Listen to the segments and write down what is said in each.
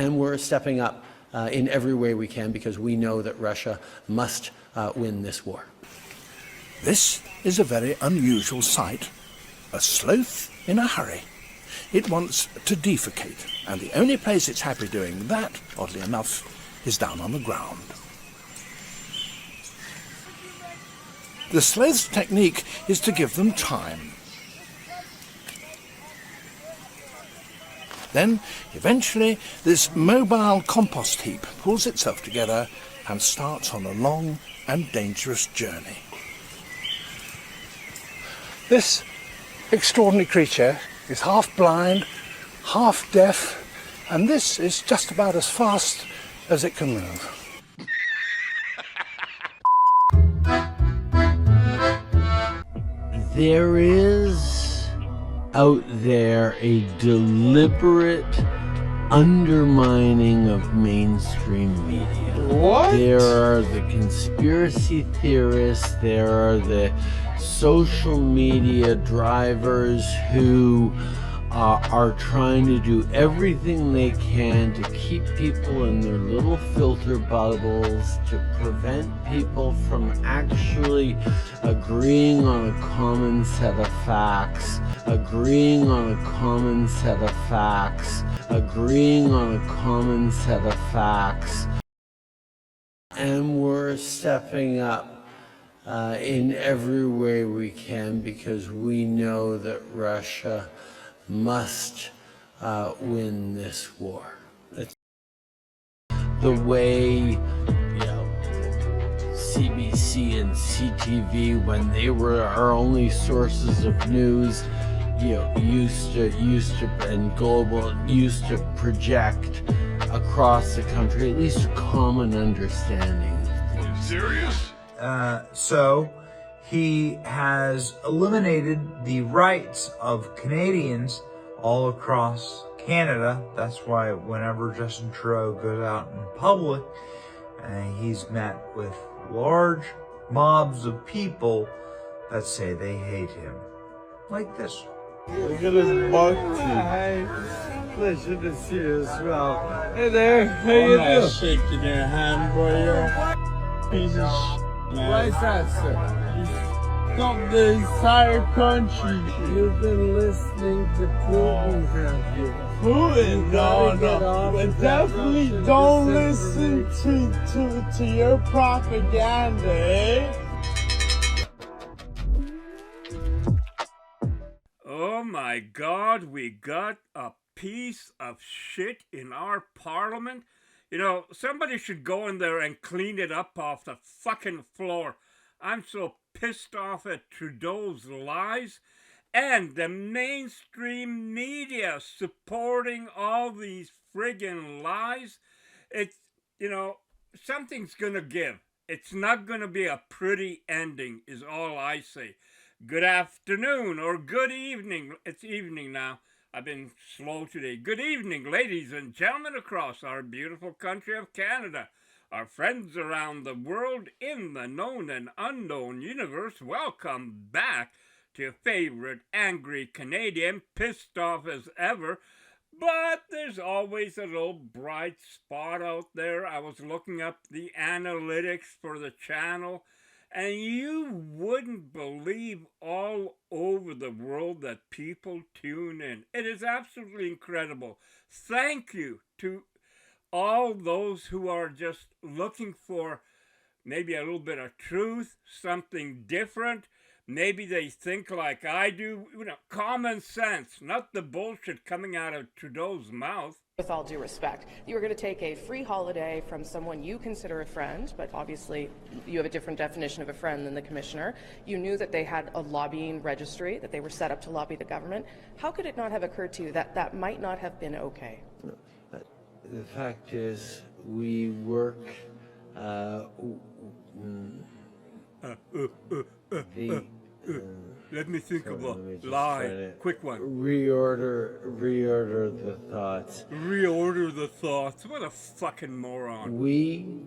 And we're stepping up in every way we can because we know that Russia must win this war. This is a very unusual sight. A sloth in a hurry. It wants to defecate, and the only place it's happy doing that, oddly enough, is down on the ground. The sloth's technique is to give them time. Then, eventually, this mobile compost heap pulls itself together and starts on a long and dangerous journey. This extraordinary creature is half blind, half deaf, and this is just about as fast as it can move. There is out there a deliberate undermining of mainstream media. What? There are the conspiracy theorists, there are the social media drivers who are trying to do everything they can to keep people in their little filter bubbles, to prevent people from actually agreeing on a common set of facts, agreeing on a common set of facts, agreeing on a common set of facts. And we're stepping up in every way we can because we know that Russia must win this war. It's the way, CBC and CTV, when they were our only sources of news, used to and global used to project across the country at least a common understanding. Are you serious? So he has eliminated the rights of Canadians all across Canada. That's why whenever Justin Trudeau goes out in public, he's met with large mobs of people that say they hate him. Like this. Look at his monkey. Hi. Pleasure to see you as well. Hey there, how you doing? I'm not shaking your hand, boy. You're a piece of shit, man. Why is that, sir? Stop the entire country. You've been listening to Putin, have you? Putin? No. But definitely don't listen to your propaganda, eh? Oh my God, we got a piece of shit in our parliament. Somebody should go in there and clean it up off the fucking floor. I'm so pissed off at Trudeau's lies and the mainstream media supporting all these friggin' lies. It's, something's gonna give. It's not gonna be a pretty ending, is all I say. Good afternoon or good evening. It's evening now. I've been slow today. Good evening, ladies and gentlemen across our beautiful country of Canada. Our friends around the world in the known and unknown universe, welcome back to your favorite angry Canadian, pissed off as ever. But there's always a little bright spot out there. I was looking up the analytics for the channel, and you wouldn't believe all over the world that people tune in. It is absolutely incredible. Thank you to all those who are just looking for maybe a little bit of truth, something different. Maybe they think like I do, common sense, not the bullshit coming out of Trudeau's mouth. With all due respect, you were going to take a free holiday from someone you consider a friend, but obviously you have a different definition of a friend than the commissioner. You knew that they had a lobbying registry, that they were set up to lobby the government. How could it not have occurred to you that that might not have been okay? The fact is, we work let me think of a lie. Quick one. Reorder the thoughts. Reorder the thoughts. What a fucking moron. We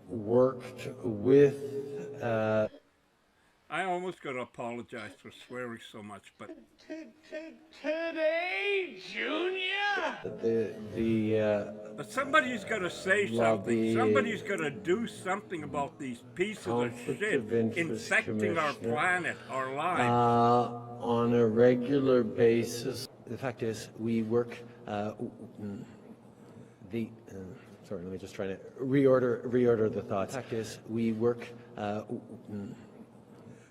worked with I almost got to apologize for swearing so much, but Today, Junior? But somebody's got to say something. lobby Somebody's got to do something about these pieces of conflict shit of interest infecting our commissioner planet, our lives. on a regular basis. The fact is, we work sorry, let me just try to reorder the thoughts. The fact is, we work sorry,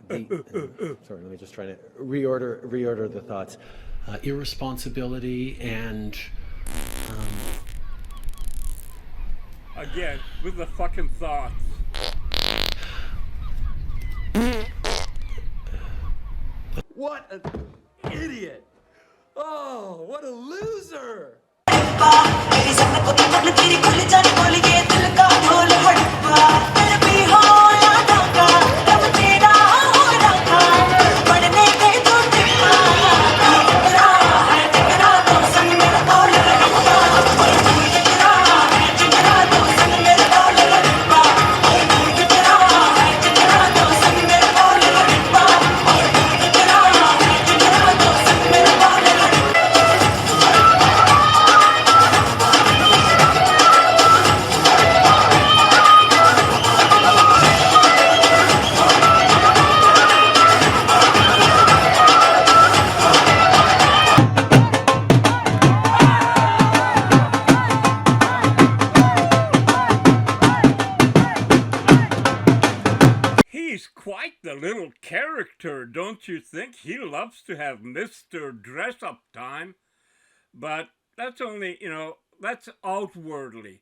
let me just try to reorder the thoughts. Irresponsibility and Again, with the fucking thoughts. what an idiot! Oh, what a loser! He's quite the little character, don't you think? He loves to have Mr. Dress-Up time, but that's only, that's outwardly.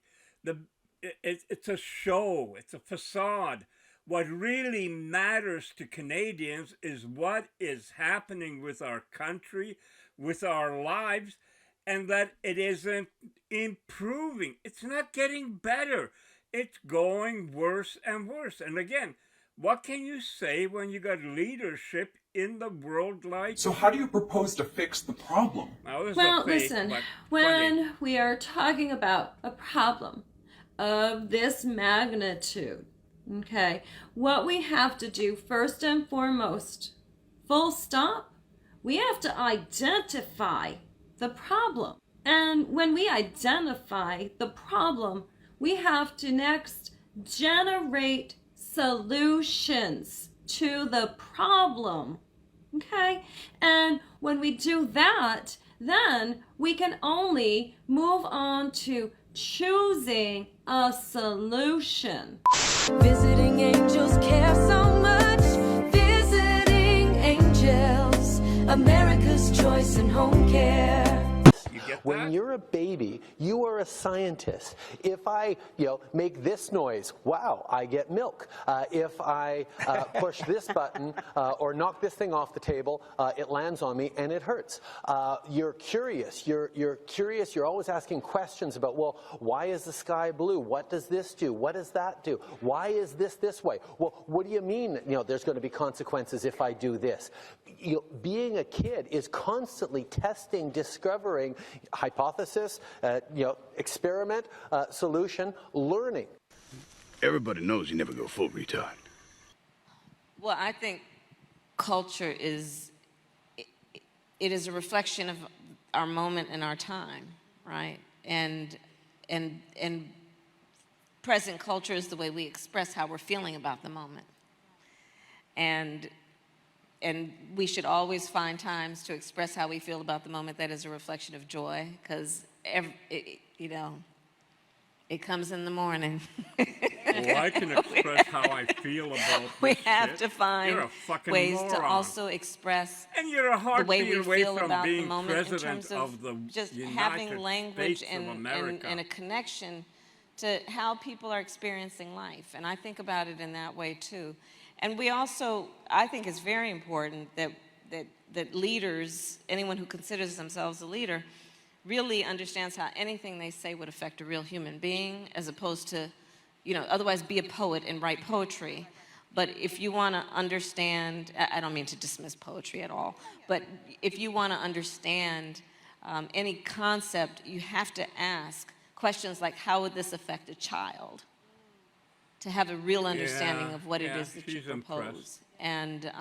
It's a show, it's a facade. What really matters to Canadians is what is happening with our country, with our lives, and that it isn't improving. It's not getting better. It's going worse and worse. And again, what can you say when you got leadership in the world like? So how do you propose to fix the problem? Well, listen, when we are talking about a problem of this magnitude, okay, what we have to do first and foremost, full stop, we have to identify the problem. And when we identify the problem, we have to next generate solutions to the problem, okay? And when we do that, then we can only move on to choosing a solution. Visiting angels care so much. Visiting angels, America's choice in home care. When you're a baby, you are a scientist. If I, make this noise, wow, I get milk. If I push this button or knock this thing off the table, it lands on me and it hurts. You're curious. You're curious. You're always asking questions about, well, why is the sky blue? What does this do? What does that do? Why is this way? Well, what do you mean? There's going to be consequences if I do this. Being a kid is constantly testing, discovering, hypothesis, experiment, solution, learning. Everybody knows you never go full retard. Well, I think culture is a reflection of our moment and our time, right? And present culture is the way we express how we're feeling about the moment. And we should always find times to express how we feel about the moment that is a reflection of joy, because it comes in the morning. Well, I can express how I feel about this We have shit. to find ways moron. to also express and you're a hard the way we away feel from about being the moment in president terms of the just United having language States of America. and a connection to how people are experiencing life. And I think about it in that way too. And we also, I think it's very important that leaders, anyone who considers themselves a leader, really understands how anything they say would affect a real human being, as opposed to, otherwise be a poet and write poetry. But if you want to understand, I don't mean to dismiss poetry at all, but if you want to understand any concept, you have to ask questions like, how would this affect a child? To have a real understanding of what it is that you propose. And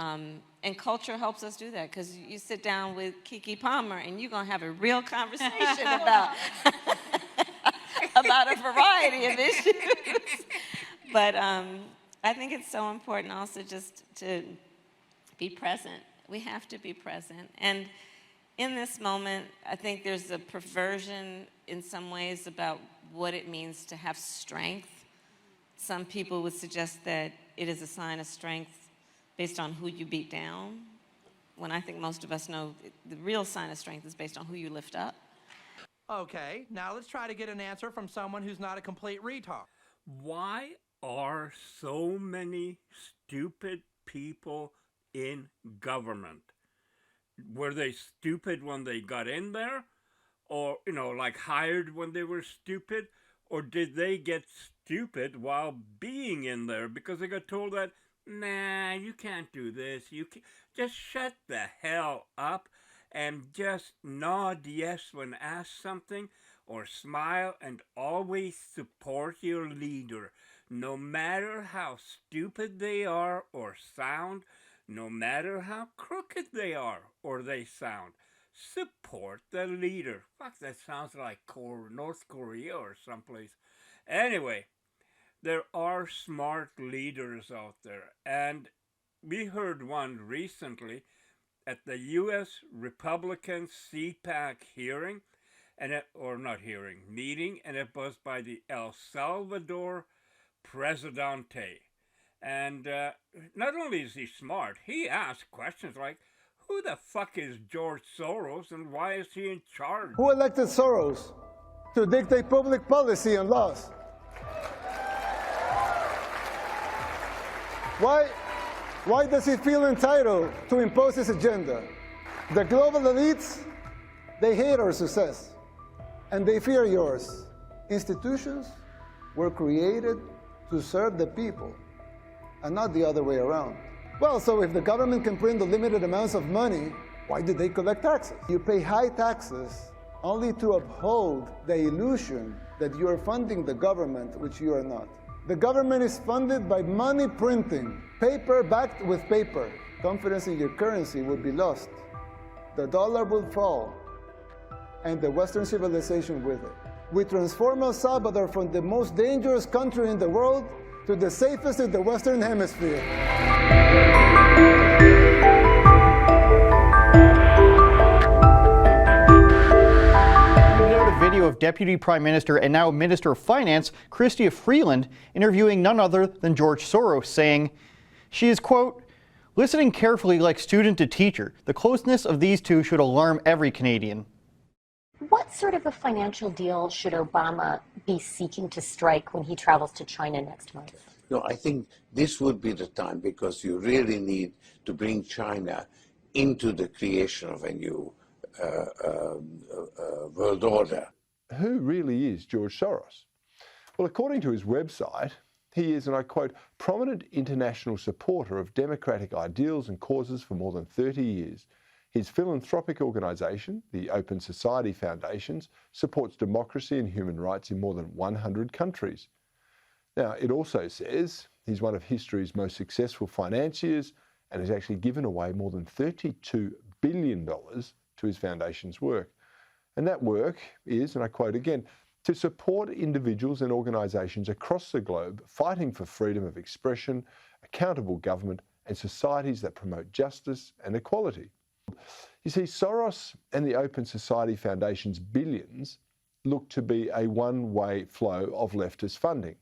culture helps us do that, because you sit down with Kiki Palmer and you're going to have a real conversation about about a variety of issues. But I think it's so important also just to be present. We have to be present. And in this moment, I think there's a perversion in some ways about what it means to have strength. Some people would suggest that it is a sign of strength based on who you beat down, when I think most of us know the real sign of strength is based on who you lift up. Okay, now let's try to get an answer from someone who's not a complete retard. Why are so many stupid people in government? Were they stupid when they got in there? Or, like hired when they were stupid? Or did they get stupid while being in there because they got told that, nah, you can't do this. Just shut the hell up and just nod yes when asked something, or smile and always support your leader, no matter how stupid they are or sound, no matter how crooked they are or they sound. Support the leader. Fuck, that sounds like North Korea or someplace. Anyway, there are smart leaders out there, and we heard one recently at the U.S. Republican CPAC hearing, meeting, and it was by the El Salvador Presidente. And not only is he smart, he asked questions like, who the fuck is George Soros and why is he in charge? Who elected Soros to dictate public policy and laws? Why does he feel entitled to impose his agenda? The global elites, they hate our success, and they fear yours. Institutions were created to serve the people, and not the other way around. Well, so if the government can print unlimited amounts of money, why do they collect taxes? You pay high taxes only to uphold the illusion that you are funding the government, which you are not. The government is funded by money printing, paper backed with paper. Confidence in your currency will be lost. The dollar will fall, and the Western civilization with it. We transform El Salvador from the most dangerous country in the world to the safest in the Western Hemisphere. Video of Deputy Prime Minister and now Minister of Finance, Chrystia Freeland, interviewing none other than George Soros, saying she is, quote, listening carefully like student to teacher. The closeness of these two should alarm every Canadian. What sort of a financial deal should Obama be seeking to strike when he travels to China next month? No, I think this would be the time, because you really need to bring China into the creation of a new world order. Who really is George Soros? Well, according to his website, he is, and I quote, prominent international supporter of democratic ideals and causes for more than 30 years. His philanthropic organisation, the Open Society Foundations, supports democracy and human rights in more than 100 countries. Now, it also says he's one of history's most successful financiers and has actually given away more than $32 billion to his foundation's work. And that work is, and I quote again, to support individuals and organisations across the globe fighting for freedom of expression, accountable government, and societies that promote justice and equality. You see, Soros and the Open Society Foundation's billions look to be a one-way flow of leftist funding.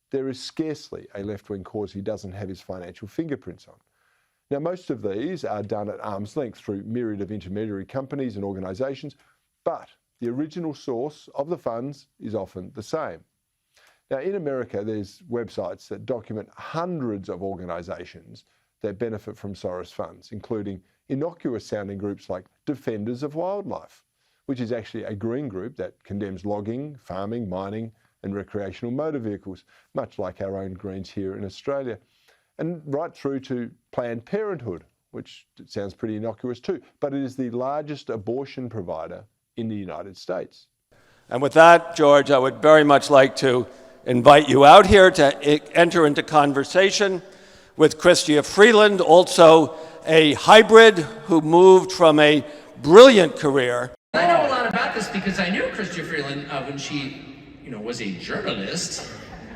There is scarcely a left-wing cause he doesn't have his financial fingerprints on. Now, most of these are done at arm's length through a myriad of intermediary companies and organisations, but the original source of the funds is often the same. Now, in America, there's websites that document hundreds of organisations that benefit from Soros funds, including innocuous-sounding groups like Defenders of Wildlife, which is actually a green group that condemns logging, farming, mining, and recreational motor vehicles, much like our own Greens here in Australia. And right through to Planned Parenthood, which sounds pretty innocuous too, but it is the largest abortion provider in the United States. And with that, George, I would very much like to invite you out here to enter into conversation with Chrystia Freeland, also a hybrid who moved from a brilliant career. I know a lot about this because I knew Chrystia Freeland when she, was a journalist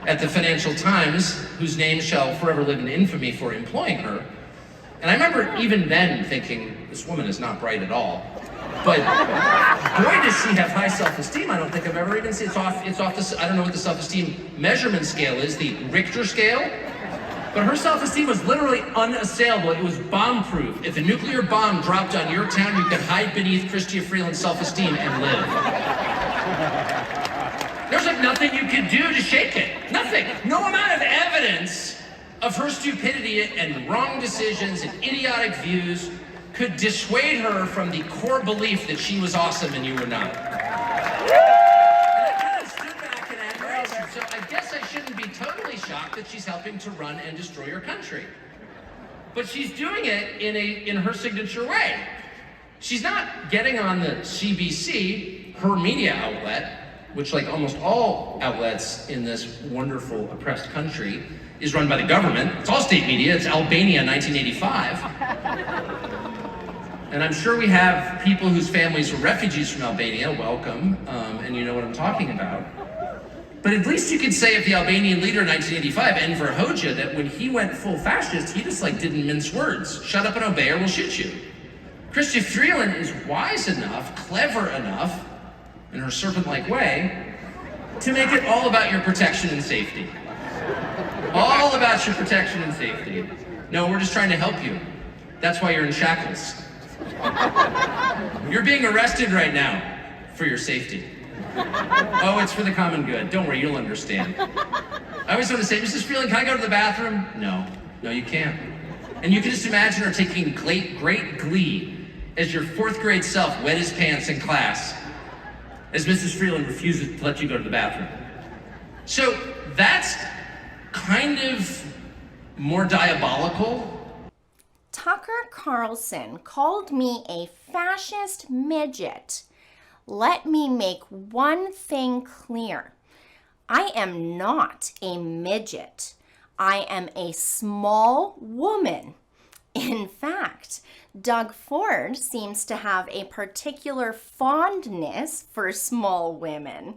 at the Financial Times, whose name shall forever live in infamy for employing her. And I remember even then thinking, this woman is not bright at all. But boy, does she have high self-esteem. I don't think I've ever even seen it's off this, I don't know what the self-esteem measurement scale is, the Richter scale. But her self-esteem was literally unassailable. It was bomb-proof. If a nuclear bomb dropped on your town, you could hide beneath Chrystia Freeland's self-esteem and live. There's like nothing you could do to shake it. Nothing. No amount of evidence of her stupidity and wrong decisions and idiotic views could dissuade her from the core belief that she was awesome and you were not. And I kind of stood back in admiration, so I guess I shouldn't be totally shocked that she's helping to run and destroy your country. But she's doing it in her signature way. She's not getting on the CBC, her media outlet, which like almost all outlets in this wonderful oppressed country is run by the government. It's all state media. It's Albania 1985. And I'm sure we have people whose families are refugees from Albania. Welcome, and you know what I'm talking about. But at least you could say of the Albanian leader in 1985, Enver Hoxha, that when he went full fascist, he just like didn't mince words. Shut up and obey or we'll shoot you. Chrystia Freeland is wise enough, clever enough, in her serpent-like way, to make it all about your protection and safety. All about your protection and safety. No, we're just trying to help you. That's why you're in shackles. You're being arrested right now for your safety. Oh, it's for the common good. Don't worry, you'll understand. I always want to say, Mrs. Freeland, can I go to the bathroom? No, you can't. And you can just imagine her taking great glee as your fourth grade self wet his pants in class as Mrs. Freeland refuses to let you go to the bathroom. So that's kind of more diabolical. Tucker Carlson called me a fascist midget. Let me make one thing clear. I am not a midget. I am a small woman. In fact, Doug Ford seems to have a particular fondness for small women.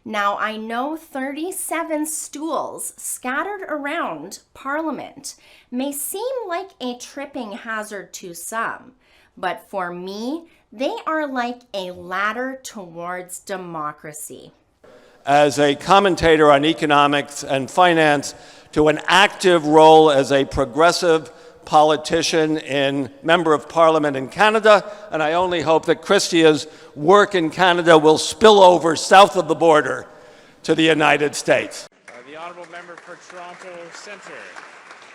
Now, I know 37 stools scattered around Parliament may seem like a tripping hazard to some, but for me, they are like a ladder towards democracy. As a commentator on economics and finance, to an active role as a progressive politician and member of Parliament in Canada, and I only hope that Christia's work in Canada will spill over south of the border to the United States. The honourable member for Toronto Centre.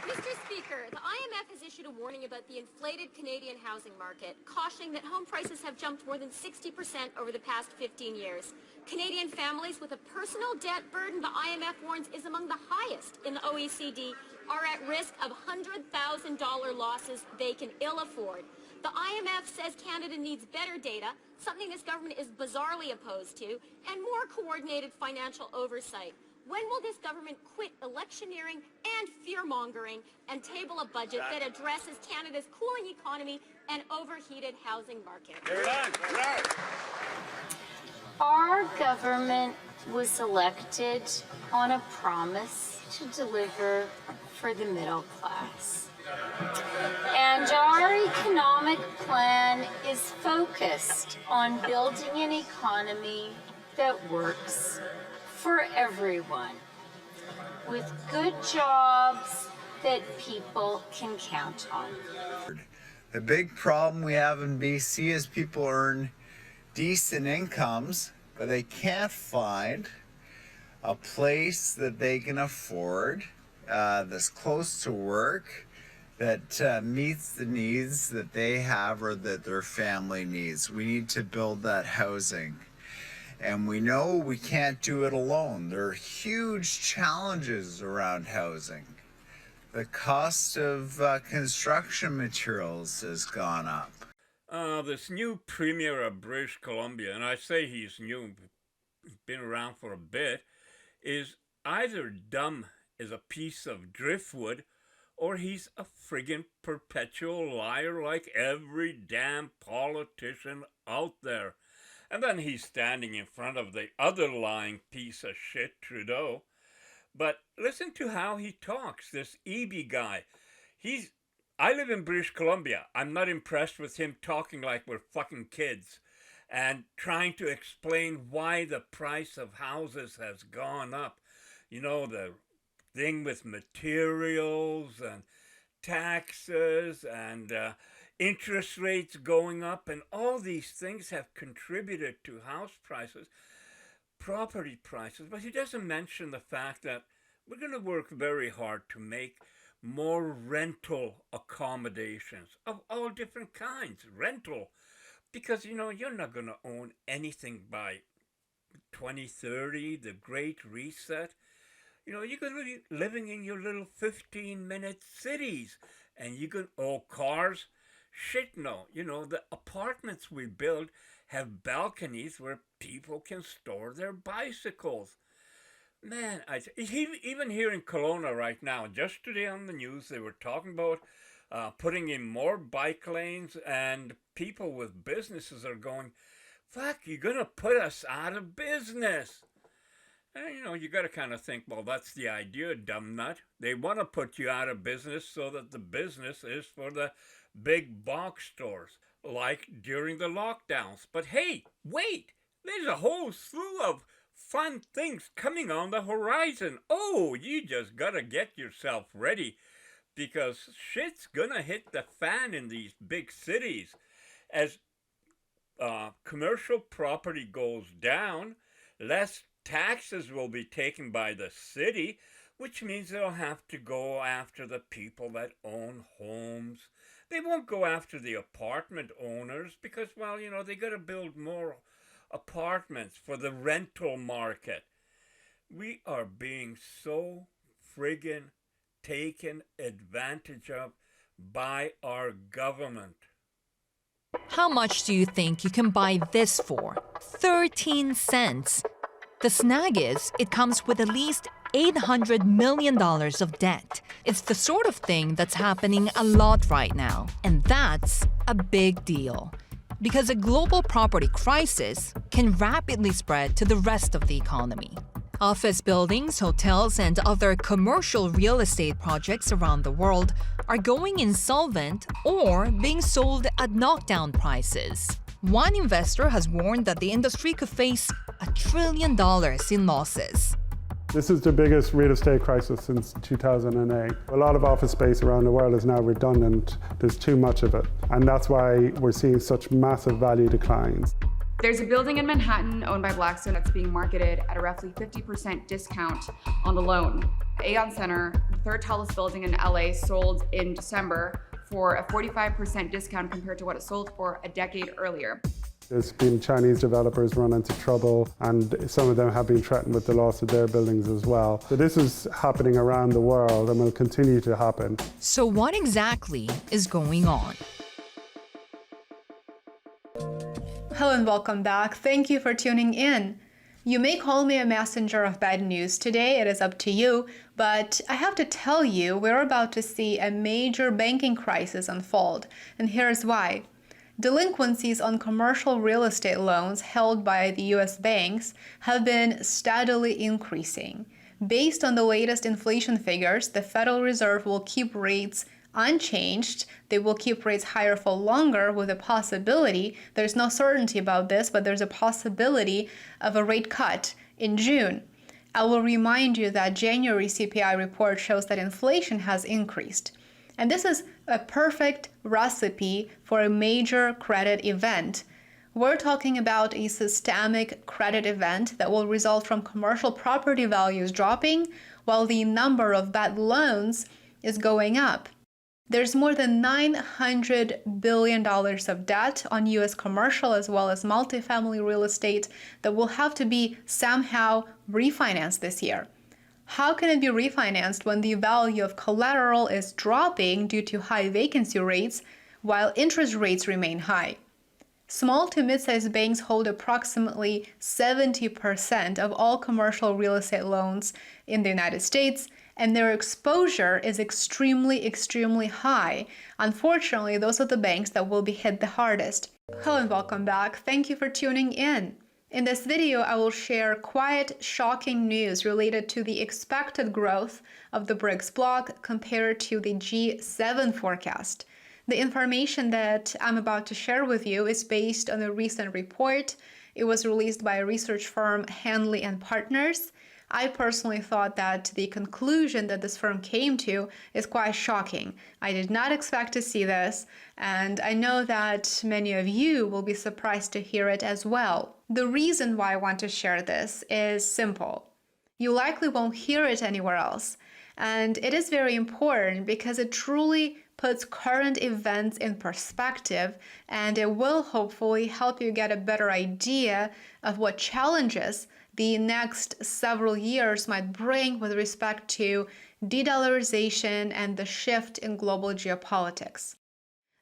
Mr. Speaker, the IMF has issued a warning about the inflated Canadian housing market, cautioning that home prices have jumped more than 60% over the past 15 years. Canadian families with a personal debt burden, the IMF warns, is among the highest in the OECD, are at risk of $100,000 losses they can ill afford. The IMF says Canada needs better data, something this government is bizarrely opposed to, and more coordinated financial oversight. When will this government quit electioneering and fear-mongering and table a budget that addresses Canada's cooling economy and overheated housing market? Our government was elected on a promise to deliver for the middle class. And our economic plan is focused on building an economy that works for everyone, with good jobs that people can count on. The big problem we have in BC is people earn decent incomes, but they can't find a place that they can afford that's close to work, that meets the needs that they have or that their family needs. We need to build that housing. And we know we can't do it alone. There are huge challenges around housing. The cost of construction materials has gone up. This new premier of British Columbia, and I say he's new, he's been around for a bit, is either dumb as a piece of driftwood or he's a friggin' perpetual liar like every damn politician out there. And then he's standing in front of the other lying piece of shit, Trudeau. But listen to how he talks, this Eby guy. I live in British Columbia. I'm not impressed with him talking like we're fucking kids and trying to explain why the price of houses has gone up. You know, the thing with materials and taxes and interest rates going up, and all these things have contributed to house prices, property prices. But he doesn't mention the fact that we're going to work very hard to make more rental accommodations of all different kinds. Rental, because, you know, you're not going to own anything by 2030, the Great Reset. You know, you're going to be living in your little 15-minute cities, and you can, cars? Shit, no. You know, the apartments we build have balconies where people can store their bicycles. Man, even here in Kelowna right now, just today on the news, they were talking about putting in more bike lanes, and people with businesses are going, fuck, you're going to put us out of business. And, you know, you got to kind of think, well, that's the idea, dumb nut. They want to put you out of business so that the business is for the big box stores, like during the lockdowns. But hey, wait, there's a whole slew of fun things coming on the horizon. Oh, you just got to get yourself ready, because shit's gonna hit the fan in these big cities. As commercial property goes down, less taxes will be taken by the city, which means they'll have to go after the people that own homes. They won't go after the apartment owners because, well, you know, they got to build more apartments for the rental market. We are being so friggin' taken advantage of by our government. How much do you think you can buy this for? 13 cents. The snag is, it comes with at least $800 million of debt. It's the sort of thing that's happening a lot right now. And that's a big deal. Because a global property crisis can rapidly spread to the rest of the economy. Office buildings, hotels, and other commercial real estate projects around the world are going insolvent or being sold at knockdown prices. One investor has warned that the industry could face $1 trillion in losses. This is the biggest real estate crisis since 2008. A lot of office space around the world is now redundant. There's too much of it. And that's why we're seeing such massive value declines. There's a building in Manhattan owned by Blackstone that's being marketed at a roughly 50% discount on the loan. Aon Center, the third tallest building in LA, sold in December for a 45% discount compared to what it sold for a decade earlier. There's been Chinese developers run into trouble, and some of them have been threatened with the loss of their buildings as well. So this is happening around the world and will continue to happen. So what exactly is going on? Hello and welcome back. Thank you for tuning in. You may call me a messenger of bad news today, it is up to you, but I have to tell you we're about to see a major banking crisis unfold, and here's why. Delinquencies on commercial real estate loans held by the US banks have been steadily increasing. Based on the latest inflation figures, the Federal Reserve will keep rates unchanged. They will keep rates higher for longer with a possibility, there's no certainty about this, but there's a possibility of a rate cut in June. I will remind you that January CPI report shows that inflation has increased. And this is a perfect recipe for a major credit event. We're talking about a systemic credit event that will result from commercial property values dropping while the number of bad loans is going up. There's more than $900 billion of debt on US commercial as well as multifamily real estate that will have to be somehow refinanced this year. How can it be refinanced when the value of collateral is dropping due to high vacancy rates while interest rates remain high? Small to mid-sized banks hold approximately 70% of all commercial real estate loans in the United States, and their exposure is extremely, extremely high. Unfortunately, those are the banks that will be hit the hardest. Hello and welcome back. Thank you for tuning in. In this video, I will share quite shocking news related to the expected growth of the BRICS bloc compared to the G7 forecast. The information that I'm about to share with you is based on a recent report. It was released by a research firm, Hanley and Partners. I personally thought that the conclusion that this firm came to is quite shocking. I did not expect to see this, and I know that many of you will be surprised to hear it as well. The reason why I want to share this is simple. You likely won't hear it anywhere else, and it is very important because it truly puts current events in perspective, and it will hopefully help you get a better idea of what challenges the next several years might bring with respect to de-dollarization and the shift in global geopolitics.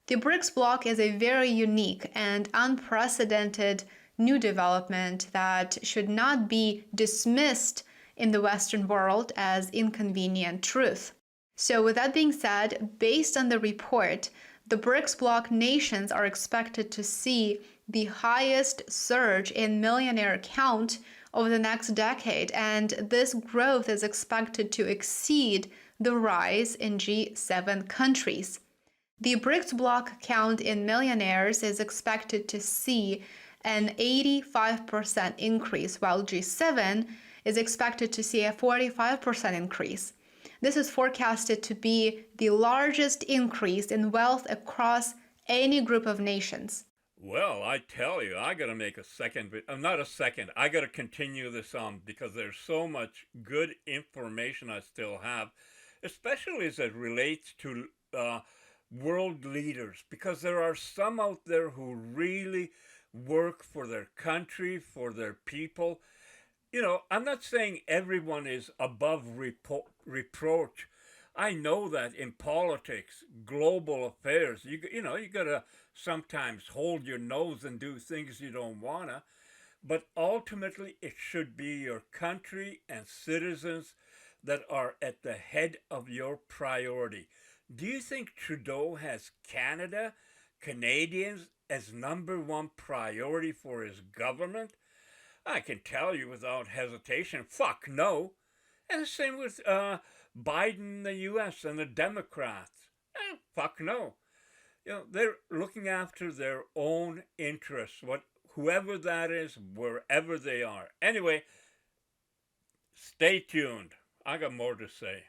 The BRICS bloc is a very unique and unprecedented new development that should not be dismissed in the Western world as inconvenient truth. So with that being said, based on the report, the BRICS bloc nations are expected to see the highest surge in millionaire count over the next decade, and this growth is expected to exceed the rise in G7 countries. The BRICS bloc count in millionaires is expected to see an 85% increase, while G7 is expected to see a 45% increase. This is forecasted to be the largest increase in wealth across any group of nations. Well, I tell you, I got to make a second, not a second, I got to continue this on because there's so much good information I still have, especially as it relates to world leaders, because there are some out there who really work for their country, for their people. You know, I'm not saying everyone is above reproach. I know that in politics, global affairs, you know, you got to sometimes hold your nose and do things you don't want to. But ultimately, it should be your country and citizens that are at the head of your priority. Do you think Trudeau has Canadians as number one priority for his government? I can tell you without hesitation, fuck no. And the same with Biden, the U.S., and the Democrats. Fuck no. You know, they're looking after their own interests, whoever that is, wherever they are. Anyway, stay tuned. I got more to say.